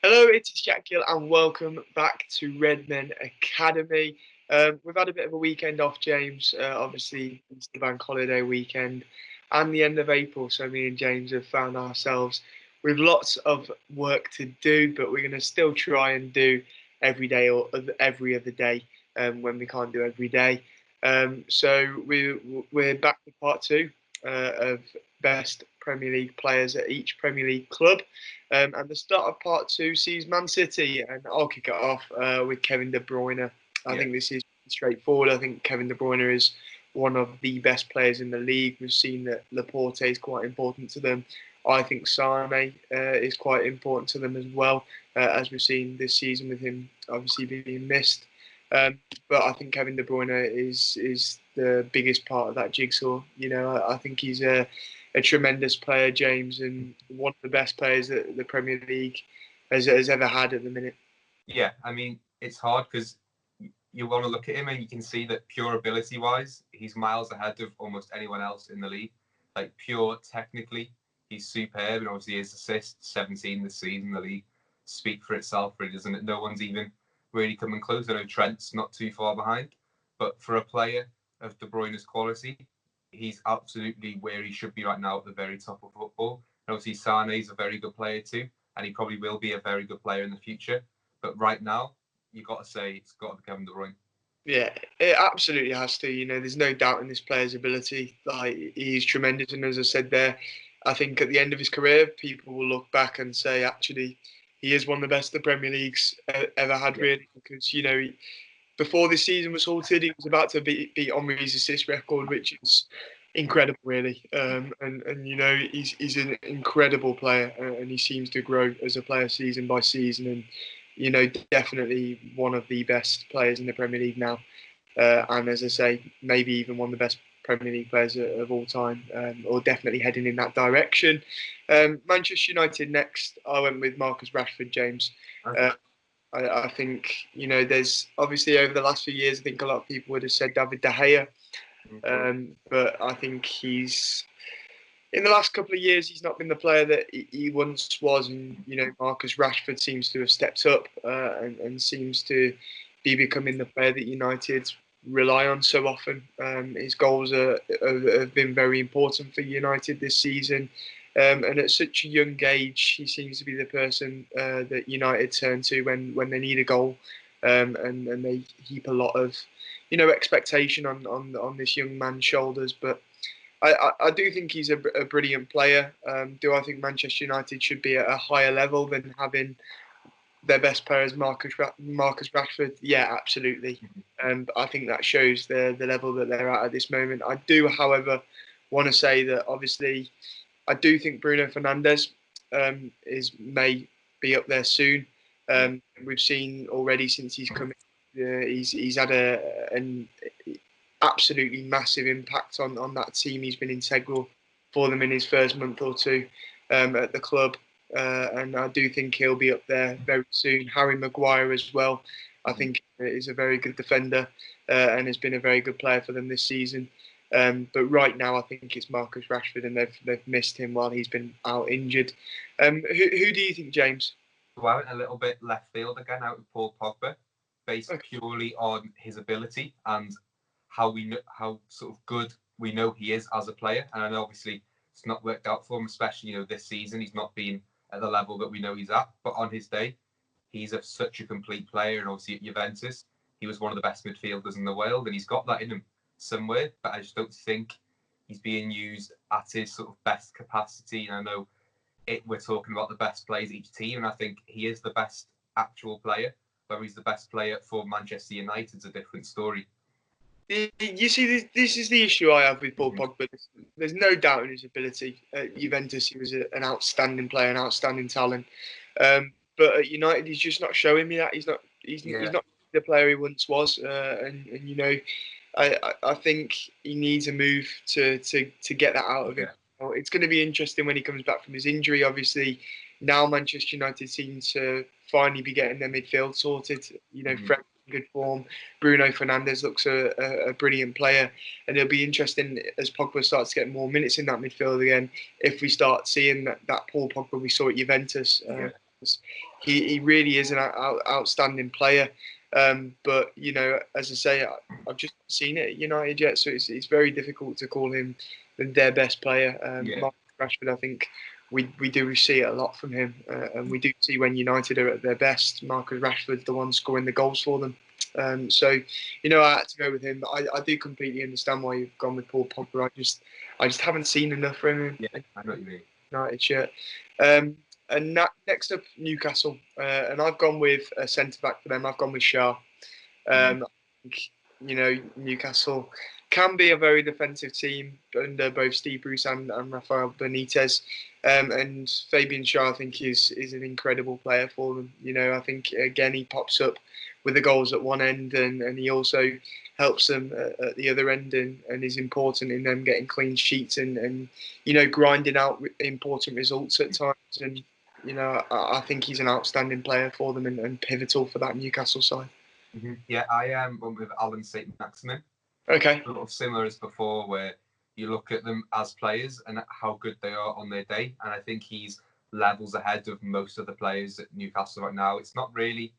Hello, it is Jack Gill, and welcome back to Redmen Academy. We've had a bit of a weekend off, James. Obviously, it's the bank holiday weekend and the end of April, so me and James have found ourselves with lots of work to do, but we're going to still try and do every day or every other day when we can't do every day. So we're back with part two of best Premier League players at each Premier League club. And the start of part two sees Man City, and I'll kick it off with Kevin De Bruyne. I Yeah, think this is straightforward. I think Kevin De Bruyne is one of the best players in the league. We've seen that Laporte is quite important to them. I think Sane is quite important to them as well, as we've seen this season with him obviously being missed. Um, but I think Kevin De Bruyne is the biggest part of that jigsaw. I think he's a tremendous player, James, and one of the best players that the Premier League has ever had at the minute. yeah. I mean, it's hard because you want to look at him and you can see that pure ability wise, he's miles ahead of almost anyone else in the league. Like pure technically, he's superb, and obviously his assists, 17 this season, the league speak for itself, really, doesn't it? No one's even really coming close. I know Trent's not too far behind, but for a player of De Bruyne's quality, he's absolutely where he should be right now at the very top of football. And obviously, Sane's a very good player too, and he probably will be a very good player in the future. But right now, you got to say it's got to be Kevin De Bruyne. Yeah, it absolutely has to. There's no doubt in this player's ability. Like he's tremendous, and as I said there, I think at the end of his career, people will look back and say, actually, he is one of the best the Premier League's ever had, Yeah, really, because before this season was halted, he was about to beat Henry's assist record, which is incredible, really. And he's an incredible player, and he seems to grow as a player season by season, and definitely one of the best players in the Premier League now. And as I say, maybe even one of the best Premier League players of all time, or definitely heading in that direction. Manchester United next. I went with Marcus Rashford, James. okay. Uh, I think there's obviously over the last few years, I think a lot of people would have said David De Gea, Mm. but I think he's in the last couple of years he's not been the player that he once was, and Marcus Rashford seems to have stepped up and seems to be becoming the player that United rely on so often. His goals have been very important for United this season. And at such a young age, he seems to be the person that United turn to when they need a goal, and they heap a lot of, expectation on this young man's shoulders. But I do think he's a brilliant player. Do I think Manchester United should be at a higher level than having their best player is Marcus Rashford? Yeah, absolutely. And I think that shows the level that they're at this moment. I do, however, want to say that obviously I do think Bruno Fernandes is may be up there soon. Yeah, We've seen already since he's come in, he's had an absolutely massive impact on that team. He's been integral for them in his first month or two at the club. And I do think he'll be up there very soon. Harry Maguire as well. I think is a very good defender and has been a very good player for them this season. But right now, I think it's Marcus Rashford, and they've missed him while he's been out injured. Who do you think, James? so I went a little bit left field again out with Paul Pogba, based Okay. purely on his ability and how we know how sort of good we know he is as a player. And I know obviously it's not worked out for him, especially this season. He's not been at the level that we know he's at. But on his day, he's such a complete player, and obviously at Juventus, he was one of the best midfielders in the world, and he's got that in him somewhere. But I just don't think he's being used at his sort of best capacity. And I know we're talking about the best players each team, and I think he is the best actual player. Whether he's the best player for Manchester United is a different story. You see, this is the issue I have with Paul Mm-hmm. Pogba. There's no doubt in his ability. At Juventus, he was an outstanding player, an outstanding talent. But at United, he's just not showing me that. He's not. He's Yeah, not the player he once was. And I think he needs a move to get that out of him. yeah, It's going to be interesting when he comes back from his injury. Obviously, now Manchester United seem to finally be getting their midfield sorted. mm-hmm. Fred in good form. Bruno Fernandes looks a brilliant player, and it'll be interesting as Pogba starts to get more minutes in that midfield again. If we start seeing that Paul Pogba we saw at Juventus, Yeah. He really is an outstanding player. But as I say, I've just not seen it at United yet, so it's very difficult to call him their best player. Yeah. Marcus Rashford, I think we do see it a lot from him, and we do see when United are at their best, Marcus Rashford's the one scoring the goals for them. So I had to go with him. I do completely understand why you've gone with Paul Pogba. I just haven't seen enough from him. Yeah, I know what you mean. United shirt. And next up, Newcastle, and I've gone with a centre back for them. I've gone with Shaw. I think, Newcastle can be a very defensive team under both Steve Bruce and Rafael Benitez. And Fabian Shaw, I think, is an incredible player for them. I think, again, he pops up with the goals at one end, and he also helps them at the other end, and is important in them getting clean sheets and grinding out important results at times. And, I think he's an outstanding player for them and pivotal for that Newcastle side. Mm-hmm. Yeah, I am with Alan St. Maximin. Okay. Sort of similar as before, where you look at them as players and how good they are on their day. And I think he's levels ahead of most of the players at Newcastle right now. It's not really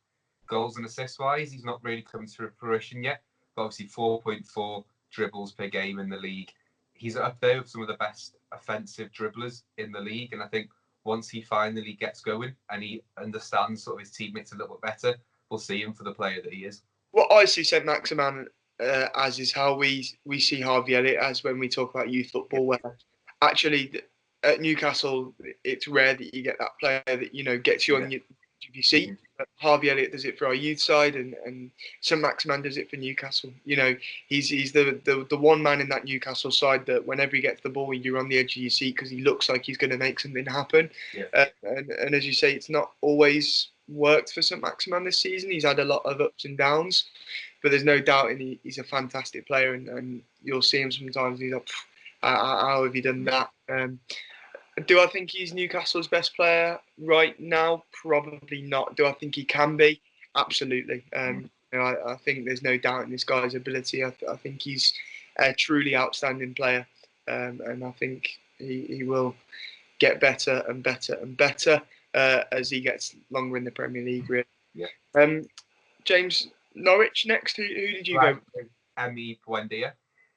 goals and assists wise, he's not really come to fruition yet. But obviously, 4.4 dribbles per game in the league. He's up there with some of the best offensive dribblers in the league. And I think once he finally gets going and he understands sort of his teammates a little bit better, we'll see him for the player that he is. What I see St. Maximin as is how we see Harvey Elliott as when we talk about youth football, where actually at Newcastle, it's rare that you get that player that, gets you on your seat. Harvey Elliott does it for our youth side, and St. Maximin does it for Newcastle. He's the one man in that Newcastle side that whenever he gets the ball, you're on the edge of your seat because he looks like he's going to make something happen. Yeah. And as you say, it's not always worked for St. Maximin this season. He's had a lot of ups and downs, but there's no doubt he's a fantastic player, and you'll see him sometimes. He's like, how have you done that? Do I think he's Newcastle's best player right now? Probably not. Do I think he can be? Absolutely. I think there's no doubt in this guy's ability. I think he's a truly outstanding player, and I think he will get better and better and better as he gets longer in the Premier League. Really. Yeah. James, Norwich next. Who did you go with? Emi Buendia.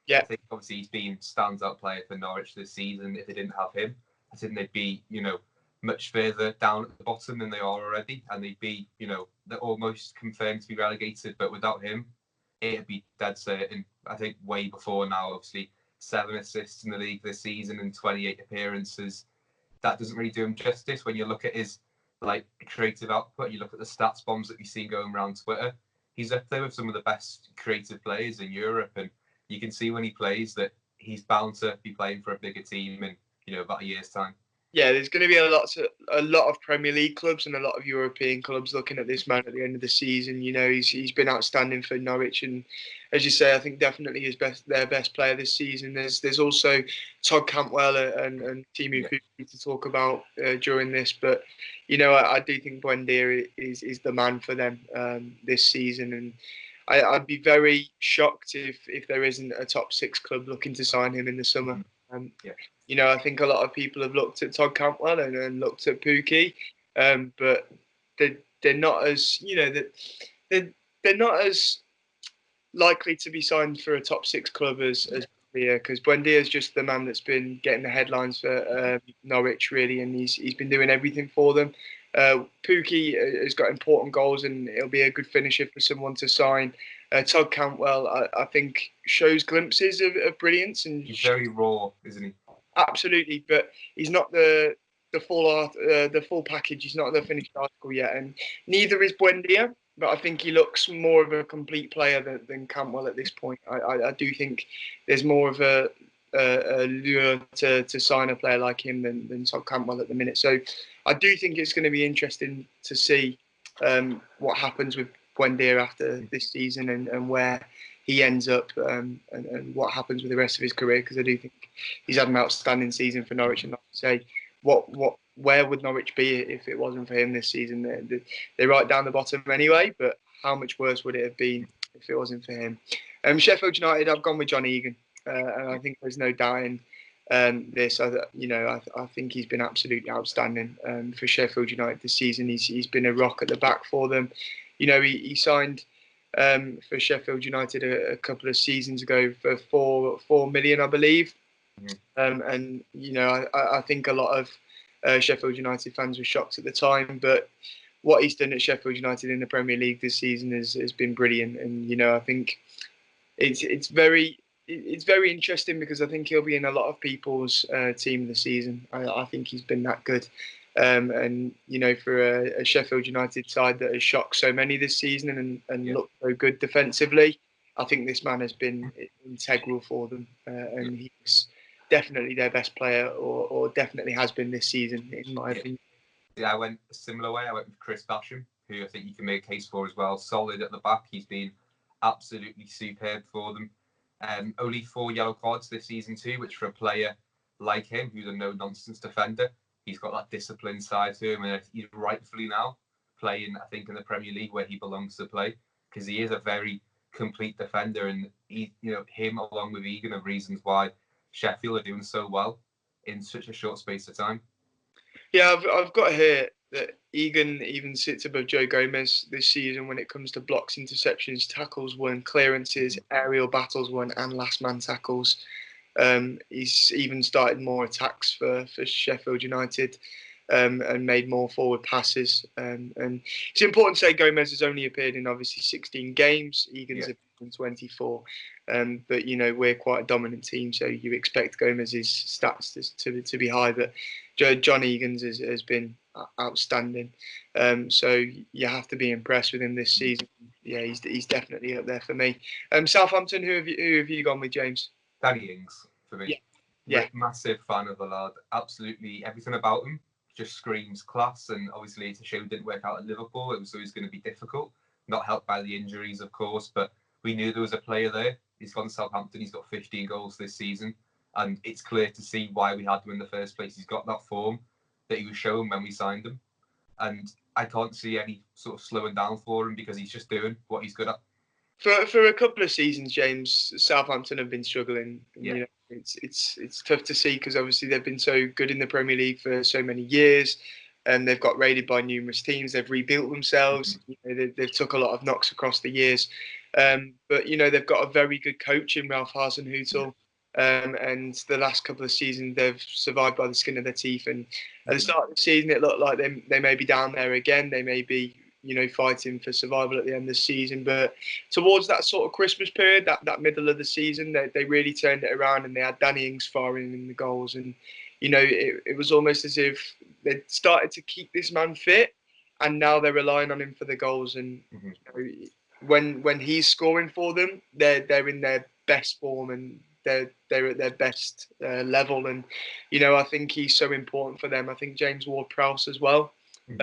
Yeah. I think obviously he's been standout player for Norwich this season. If they didn't have him, I think they'd be, much further down at the bottom than they are already, and they'd be, they're almost confirmed to be relegated. But without him, it'd be dead certain. I think way before now, obviously 7 assists in the league this season and 28 appearances. That doesn't really do him justice when you look at his creative output. You look at the stats bombs that we've seen going around Twitter. He's up there with some of the best creative players in Europe, and you can see when he plays that he's bound to be playing for a bigger team in about a year's time. Yeah, there's going to be a lot of Premier League clubs and a lot of European clubs looking at this man at the end of the season. He's been outstanding for Norwich, and as you say, I think definitely their best player this season. There's also Todd Cantwell and Timu Pukki to talk about during this, but I do think Buendia is the man for them this season, and I'd be very shocked if there isn't a top 6 club looking to sign him in the summer. I think a lot of people have looked at Todd Cantwell and looked at Pukki, but they're not as they're not as likely to be signed for a top 6 club as Buendia, because Buendia is just the man that's been getting the headlines for Norwich really, and he's been doing everything for them. Pukki has got important goals, and it'll be a good finisher for someone to sign. Todd Cantwell, I think, shows glimpses of brilliance, and he's very raw, isn't he? Absolutely, but he's not the full package. He's not the finished article yet, and neither is Buendia. But I think he looks more of a complete player than Cantwell at this point. I do think there's more of a lure to sign a player like him than Todd Cantwell at the minute. So I do think it's going to be interesting to see what happens with Buendia after this season and where he ends up and what happens with the rest of his career, because I do think he's had an outstanding season for Norwich. And like I say, where would Norwich be if it wasn't for him this season? They're right down the bottom anyway, but how much worse would it have been if it wasn't for him? Sheffield United, I've gone with John Egan, and I think there's no doubting I think he's been absolutely outstanding for Sheffield United this season. He's been a rock at the back for them. He signed for Sheffield United a couple of seasons ago for 4 million, I believe. And I think a lot of Sheffield United fans were shocked at the time, but what he's done at Sheffield United in the Premier League this season has been brilliant. And I think it's very interesting because I think he'll be in a lot of people's team this season. I think he's been that good. And for a Sheffield United side that has shocked so many this season and looked so good defensively, I think this man has been integral for them, and he's definitely their best player, or definitely has been this season, in my opinion. Yeah, I went a similar way. I went with Chris Basham, who I think you can make a case for as well. Solid at the back. He's been absolutely superb for them. Only 4 yellow cards this season too, which for a player like him, who's a no-nonsense defender, he's got that disciplined side to him, and he's rightfully now playing, I think, in the Premier League where he belongs to play, because he is a very complete defender, and him along with Egan are reasons why Sheffield are doing so well in such a short space of time. Yeah, I've got here that Egan even sits above Joe Gomez this season when it comes to blocks, interceptions, tackles won, clearances, aerial battles won, and last man tackles. He's even started more attacks for Sheffield United, and made more forward passes. And it's important to say Gomez has only appeared in obviously 16 games. Egan's appeared in 24. But we're quite a dominant team, so you expect Gomez's stats to be high. But John Egan's has been outstanding. So you have to be impressed with him this season. Yeah, he's definitely up there for me. Southampton, who have you gone with, James? Danny Ings for me. Yeah. Massive fan of the lad. Absolutely everything about him just screams class. And obviously it's a shame it didn't work out at Liverpool. It was always going to be difficult. Not helped by the injuries, of course, but we knew there was a player there. He's gone to Southampton. He's got 15 goals this season. And it's clear to see why we had him in the first place. He's got that form that he was showing when we signed him. And I can't see any sort of slowing down for him because he's just doing what he's good at. For a couple of seasons, James, Southampton have been struggling. Yeah. It's tough to see because obviously they've been so good in the Premier League for so many years, and they've got raided by numerous teams. They've rebuilt themselves. They've took a lot of knocks across the years, but they've got a very good coach in Ralph Hasenhüttl. And the last couple of seasons they've survived by the skin of their teeth. And at the start of the season, it looked like they may be down there again. They may be fighting for survival at the end of the season. But towards that sort of Christmas period, that middle of the season, they really turned it around, and they had Danny Ings firing in the goals. And it was almost as if they started to keep this man fit, and now they're relying on him for the goals. And when he's scoring for them, they're in their best form, and they're at their best level. And I think he's so important for them. I think James Ward-Prowse as well. It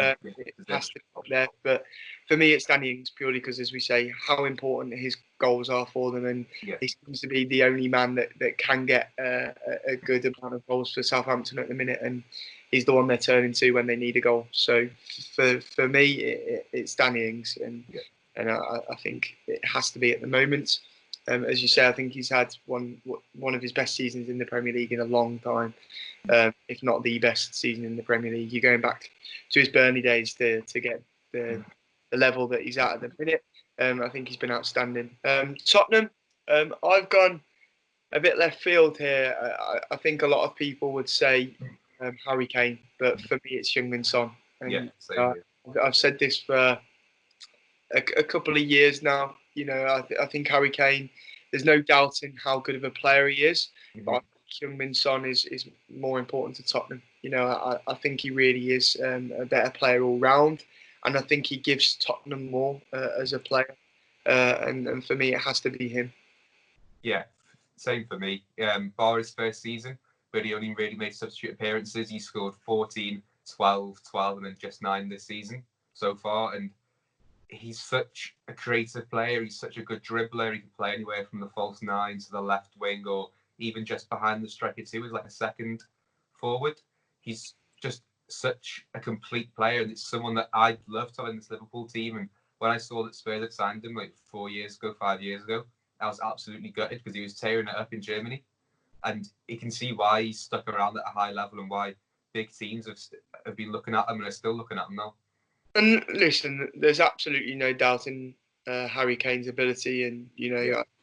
has to be up there, but for me it's Danny Ings, purely because, as we say, how important his goals are for them, and he seems to be the only man that can get a good amount of goals for Southampton at the minute, and he's the one they're turning to when they need a goal. So for me it's Danny Ings, and I think it has to be at the moment. As you say, I think he's had one of his best seasons in the Premier League in a long time, if not the best season in the Premier League. You're going back to his Burnley days to get the level that he's at the minute. I think he's been outstanding. Tottenham, I've gone a bit left field here. I think a lot of people would say Harry Kane, but for me it's Heung-min Son. And, I've said this for a couple of years now. I think Harry Kane, there's no doubting how good of a player he is, but I think Heung-min Son is more important to Tottenham. I think he really is a better player all round, and I think he gives Tottenham more as a player. And for me, it has to be him. Yeah, same for me. Bar his first season, where he only really made substitute appearances, he scored 14, 12, and then just 9 this season so far. And he's such a creative player. He's such a good dribbler. He can play anywhere from the false 9 to the left wing, or even just behind the striker too, as like a second forward. He's just such a complete player, and it's someone that I'd love to have in this Liverpool team. And when I saw that Spurs had signed him like 5 years ago, I was absolutely gutted because he was tearing it up in Germany. and you can see why he's stuck around at a high level and why big teams have been looking at him and are still looking at him now. And listen, there's absolutely no doubt in Harry Kane's ability, and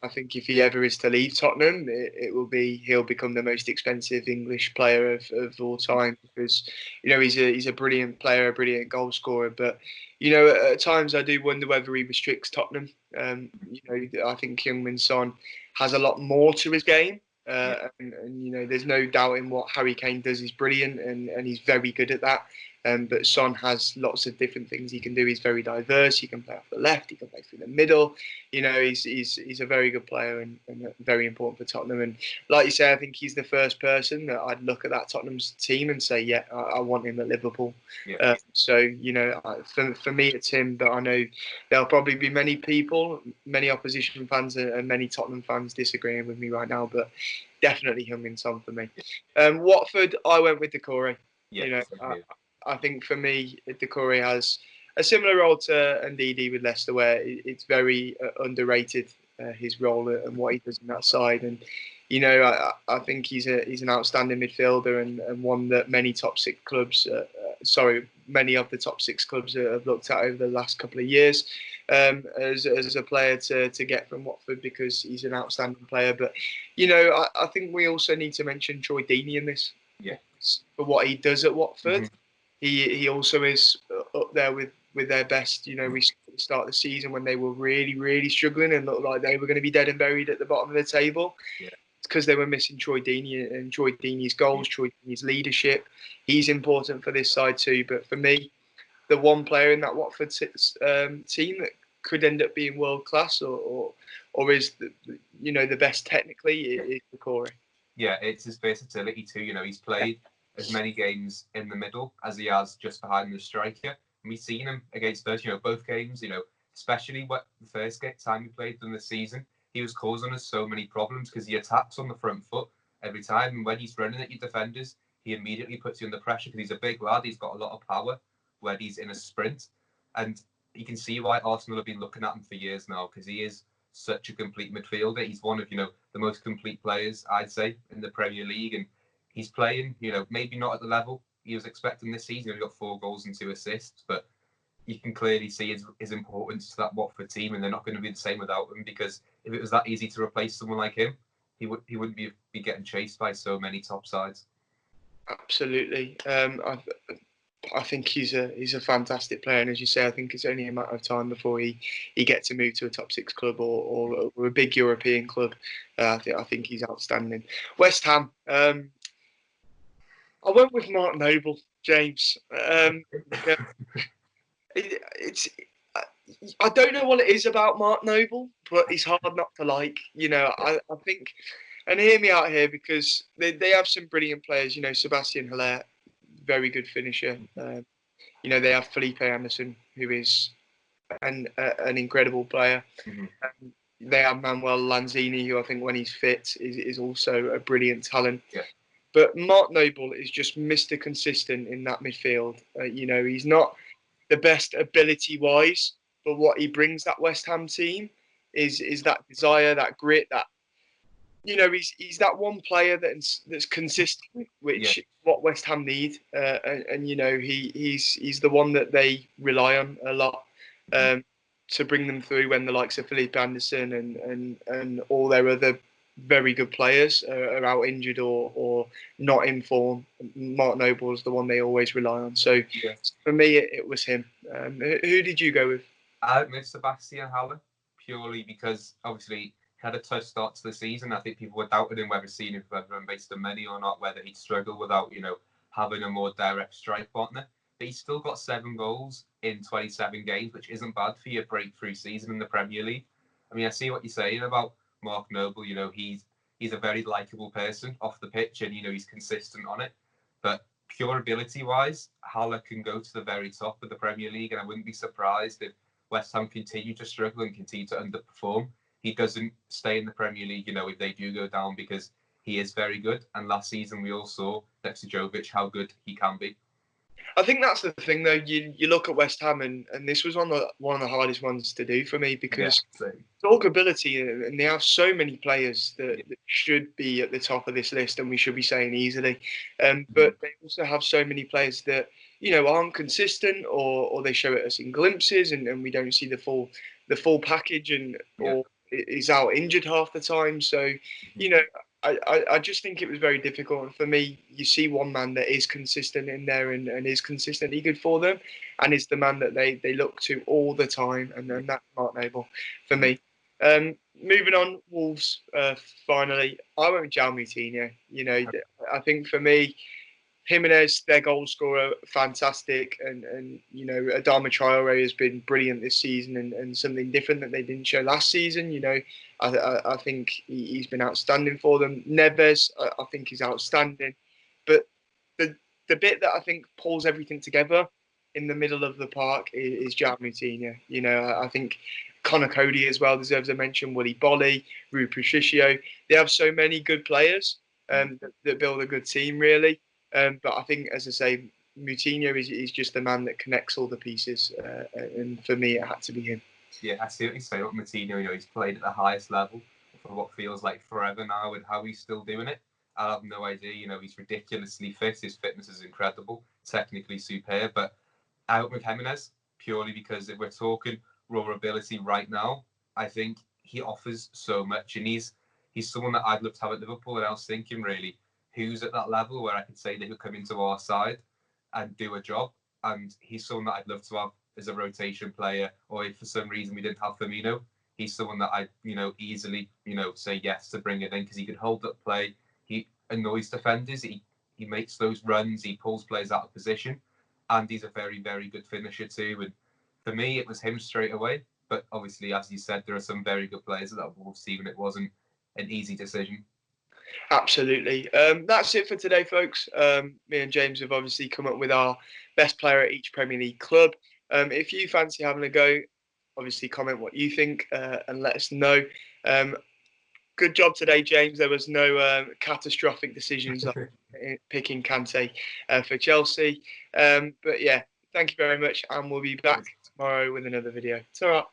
I think if he ever is to leave Tottenham, it will be he'll become the most expensive English player of all time, because he's a brilliant player, a brilliant goal scorer. But at times I do wonder whether he restricts Tottenham. I think Heung-min Son has a lot more to his game. And there's no doubt in what Harry Kane does. He's brilliant, and he's very good at that. But Son has lots of different things he can do. He's very diverse. He can play off the left. He can play through the middle. He's a very good player, and very important for Tottenham. And like you say, I think he's the first person that I'd look at that Tottenham's team and say, yeah, I want him at Liverpool. Yeah. For me, it's him. But I know there'll probably be many people, many opposition fans, and many Tottenham fans disagreeing with me right now. But definitely Heung-min Son for me. Watford, I went with Decore. Yeah, I think for me, Decore has a similar role to Ndidi with Leicester, where it's very underrated, his role and what he does in that side. And I think he's an outstanding midfielder, and one that many many of the top six clubs have looked at over the last couple of years. As a player to get from Watford, because he's an outstanding player. But I think we also need to mention Troy Deeney in this. Yeah. For what he does at Watford. Mm-hmm. He also is up there with their best. We start the season when they were really, really struggling and looked like they were going to be dead and buried at the bottom of the table. Yeah. It's because they were missing Troy Deeney, and Troy Deeney's goals, Troy Deeney's leadership. He's important for this side too. But for me, the one player in that Watford team that could end up being world class, or is the best technically, is Decore. Yeah, it's his versatility too. He's played as many games in the middle as he has just behind the striker. And we've seen him against us, both games, especially the first time he played in the season, he was causing us so many problems because he attacks on the front foot every time. And when he's running at your defenders, he immediately puts you under pressure because he's a big lad. He's got a lot of power when he's in a sprint. And you can see why Arsenal have been looking at him for years now, because he is such a complete midfielder. He's one of, the most complete players, I'd say, in the Premier League. And he's playing, maybe not at the level he was expecting this season. He got 4 goals and 2 assists, but you can clearly see his importance to that Watford team, and they're not going to be the same without him, because if it was that easy to replace someone like him, he wouldn't be getting chased by so many top sides. Absolutely. I think he's a fantastic player, and as you say, I think it's only a matter of time before he gets to move to a top 6 club or a big European club. I think he's outstanding. West Ham. I went with Mark Noble, James. I don't know what it is about Mark Noble, but he's hard not to like. I think, and hear me out here, because they have some brilliant players. Sebastian Haller, very good finisher. They have Felipe Anderson, who is an incredible player. Mm-hmm. They have Manuel Lanzini, who I think when he's fit is also a brilliant talent. Yeah. But Mark Noble is just Mr. Consistent in that midfield. He's not the best ability-wise, but what he brings that West Ham team is that desire, that grit, that he's that one player that's consistent, which what West Ham need, and he's the one that they rely on a lot to bring them through when the likes of Felipe Anderson and all their other very good players are out injured or not in form. Mark Noble is the one they always rely on. So for me, it was him. Who did you go with? I went with Sebastian Haller, purely because obviously he had a tough start to the season. I think people were doubting him whether based on money or not, whether he'd struggle without having a more direct strike partner. But he's still got 7 goals in 27 games, which isn't bad for your breakthrough season in the Premier League. I mean, I see what you're saying about Mark Noble. He's a very likable person off the pitch, and he's consistent on it. But pure ability-wise, Haller can go to the very top of the Premier League, and I wouldn't be surprised if West Ham continue to struggle and continue to underperform. He doesn't stay in the Premier League, if they do go down, because he is very good. And last season we all saw next to Jovic how good he can be. I think that's the thing, though. You look at West Ham, and this was one of the hardest ones to do for me Yeah, because same. talk ability, and they have so many players Yeah. that should be at the top of this list, and we should be saying easily. Mhm. But they also have so many players that aren't consistent, or they show it us in glimpses, and we don't see the full package, and Yeah. or is out injured half the time. So Mhm. you know. I just think it was very difficult. And for me, you see one man that is consistent in there, and is consistently good for them, and is the man that they look to all the time, and then that's Mark Noble for me. Moving on, Wolves. Finally, I went with João Moutinho. I think for me, Jimenez, their goal scorer, fantastic, and Adama Traore has been brilliant this season, and something different that they didn't show last season. I think he's been outstanding for them. Neves, I think, is outstanding, but the the bit that I think pulls everything together in the middle of the park is João Moutinho. I think Connor Cody as well deserves a mention. Willy Bolly, Rui Patricio. They have so many good players that build a good team, really. But I think, as I say, Moutinho is just the man that connects all the pieces, and for me, it had to be him. Yeah, I see what you say about Martino. He's played at the highest level for what feels like forever now, and how he's still doing it. I have no idea. He's ridiculously fit. His fitness is incredible, technically superb. But I went with Jimenez purely because if we're talking raw ability right now, I think he offers so much, and he's someone that I'd love to have at Liverpool. And I was thinking, really, who's at that level where I could say they could come into our side and do a job, and he's someone that I'd love to have as a rotation player, or if for some reason we didn't have Firmino, he's someone that I'd easily say yes to bring it in because he could hold up play. He annoys defenders. He makes those runs. He pulls players out of position, and he's a very very good finisher too. And for me, it was him straight away. But obviously, as you said, there are some very good players at that Wolves team, and it wasn't an easy decision. Absolutely. That's it for today, folks. Me and James have obviously come up with our best player at each Premier League club. If you fancy having a go, obviously comment what you think, and let us know. Um, Good job today, James. There was no catastrophic decisions like picking Kante for Chelsea. But yeah, thank you very much, and we'll be back tomorrow with another video. Ta-ra.